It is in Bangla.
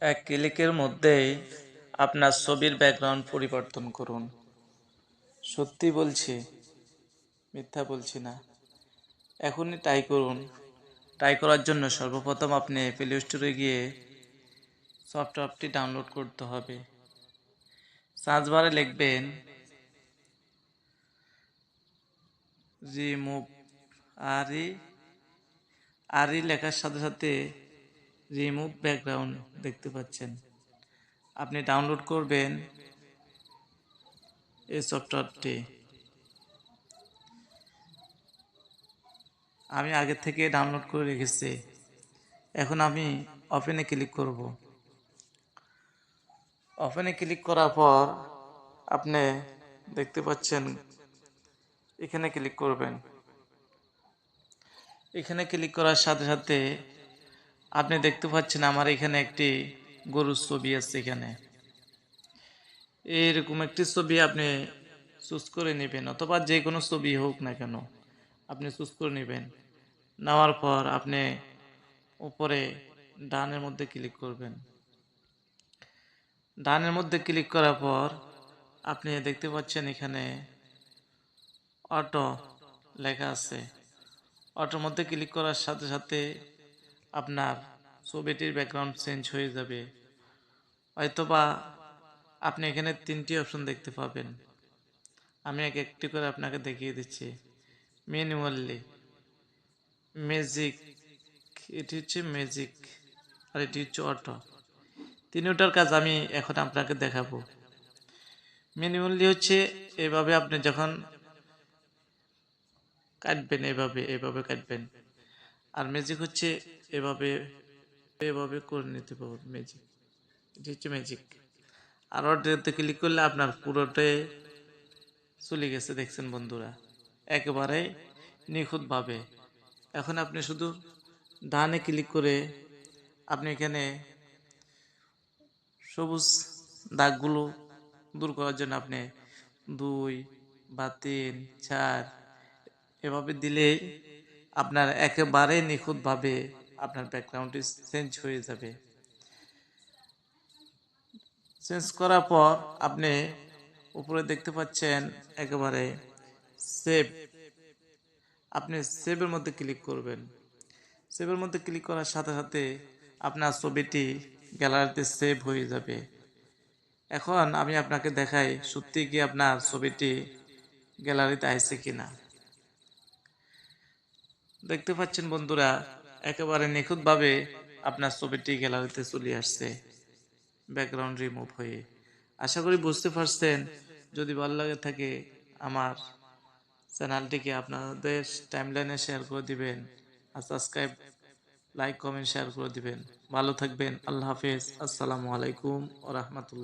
এক ক্লিকের মধ্যেই আপনার ছবির ব্যাকগ্রাউন্ড পরিবর্তন করুন। সত্যি বলছি, মিথ্যা বলছি না। এখনই ট্রাই করুন। ট্রাই করার জন্য সর্বপ্রথম আপনি প্লে স্টোরে গিয়ে সফটওয়্যারটি ডাউনলোড করতে হবে। সার্চ বারে লিখবেন রিমুভ। আরই আরই লেখার সাথে সাথে রিমুভ ব্যাকগ্রাউন্ড দেখতে পাচ্ছেন। আপনি ডাউনলোড করবেন এই সফটওয়্যারটি। আমি আগে থেকে ডাউনলোড করে রেখেছি। এখন আমি ওপেনে ক্লিক করব। ওপেনে ক্লিক করার পর আপনি দেখতে পাচ্ছেন এখানে ক্লিক করবেন। এখানে ক্লিক করার সাথে সাথে আপনি দেখতে পাচ্ছেন আমার এখানে একটি গরুর ছবি আছে। এখানে এরকম একটি ছবি আপনি চুজ করে নেবেন, অথবা যে কোনো ছবি হোক না কেন আপনি চুজ করে নেবেন। নেওয়ার পর আপনি উপরে ডানের মধ্যে ক্লিক করবেন। ডানের মধ্যে ক্লিক করার পর আপনি দেখতে পাচ্ছেন এখানে অটো লেখা আছে। অটোর মধ্যে ক্লিক করার সাথে সাথে আপনার ছবিটির ব্যাকগ্রাউন্ড চেঞ্জ হয়ে যাবে। হয়তোবা আপনি এখানে 3টি অপশন দেখতে পাবেন। আমি এক একটি করে আপনাকে দেখিয়ে দিচ্ছি। ম্যানুয়ালি, ম্যাজিক, এটি হচ্ছে ম্যাজিক, আর এটি হচ্ছে অটো। তিনটার কাজ আমি এখন আপনাকে দেখাবো। ম্যানুয়ালি হচ্ছে এভাবে আপনি যখন কাটবেন এভাবে এভাবে কাটবেন, আর ম্যাজিক হচ্ছে এভাবে এভাবে করে নিতে পারবেন। ম্যাজিক, এটি হচ্ছে ম্যাজিক। আর অর্ডারতে ক্লিক করলে আপনার পুরোটাই চলে গেছে, দেখছেন বন্ধুরা, একেবারে নিখুঁতভাবে। এখন আপনি শুধু ডানে ক্লিক করে আপনি এখানে সবুজ দাগগুলো দূর করার জন্য আপনি 2 বা 3, 4 এভাবে দিলে আপনার একেবারে নিখুঁতভাবে আপনার ব্যাকগ্রাউন্ডটি চেঞ্জ হয়ে যাবে। চেঞ্জ করার পর আপনি উপরে দেখতে পাচ্ছেন একেবারে সেভ। আপনি সেভের মধ্যে ক্লিক করবেন। সেভের মধ্যে ক্লিক করার সাথে সাথে আপনার ছবিটি গ্যালারিতে সেভ হয়ে যাবে। এখন আমি আপনাকে দেখাই সত্যি কি আপনার ছবিটি গ্যালারিতে আসছে কিনা। দেখতে পাচ্ছেন বন্ধুরা, একেবারে নিখুঁতভাবে আপনার ছবিটি গ্যালারিতে চলে আসছে ব্যাকগ্রাউন্ড রিমুভ হয়ে। আশা করি বুঝতে পারছেন। যদি ভালো লাগে থাকে আমার চ্যানেলটিকে আপনাদের টাইমলাইনে শেয়ার করে দিবেন, আর সাবস্ক্রাইব, লাইক, কমেন্ট, শেয়ার করে দিবেন। ভালো থাকবেন। আল্লাহ হাফেজ। আসসালামু আলাইকুম ওয়া রাহমাতুল্লাহ।